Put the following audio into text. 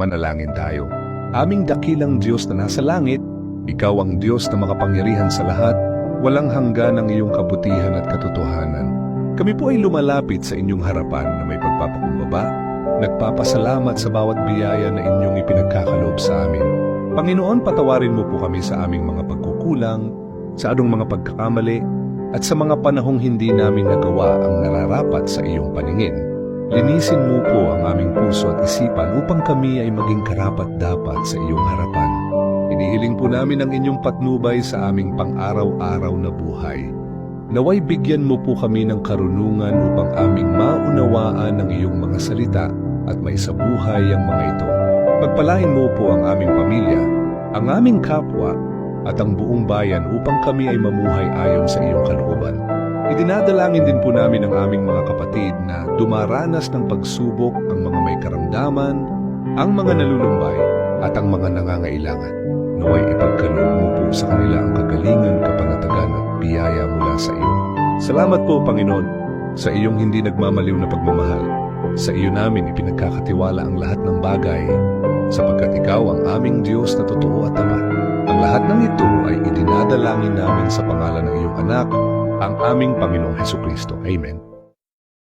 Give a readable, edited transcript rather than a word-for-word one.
Manalangin tayo. Aming dakilang Diyos na nasa langit, Ikaw ang Diyos na makapangyarihan sa lahat, walang hanggan ang iyong kabutihan at katotohanan. Kami po ay lumalapit sa inyong harapan na may pagpapakumbaba, nagpapasalamat sa bawat biyaya na inyong ipinagkakaloob sa amin. Panginoon, patawarin mo po kami sa aming mga pagkukulang, sa anong mga pagkakamali, at sa mga panahong hindi namin nagawa ang nararapat sa iyong paningin. Linisin mo po ang aming puso at isipan upang kami ay maging karapat-dapat sa iyong harapan. Inihiling po namin ang inyong patnubay sa aming pang-araw-araw na buhay. Naway bigyan mo po kami ng karunungan upang aming maunawaan ang iyong mga salita at maisabuhay ang mga ito. Pagpalain mo po ang aming pamilya, ang aming kapwa, at ang buong bayan upang kami ay mamuhay ayon sa iyong kalooban. Idinadalangin din po namin ang aming mga kapatid na dumaranas ng pagsubok, ang mga may karamdaman, ang mga nalulumbay, at ang mga nangangailangan. Naway ipagkaloob mo po sa kanila ang kagalingan, kapanatagan at biyaya mula sa iyo. Salamat po, Panginoon, sa iyong hindi nagmamaliw na pagmamahal. Sa iyo namin ipinagkakatiwala ang lahat ng bagay, sapagkat ikaw ang aming Diyos na totoo at tapat. Ang lahat ng ito ay idinadalangin namin sa pangalan ng iyong anak, ang aming Panginoong Hesukristo. Amen.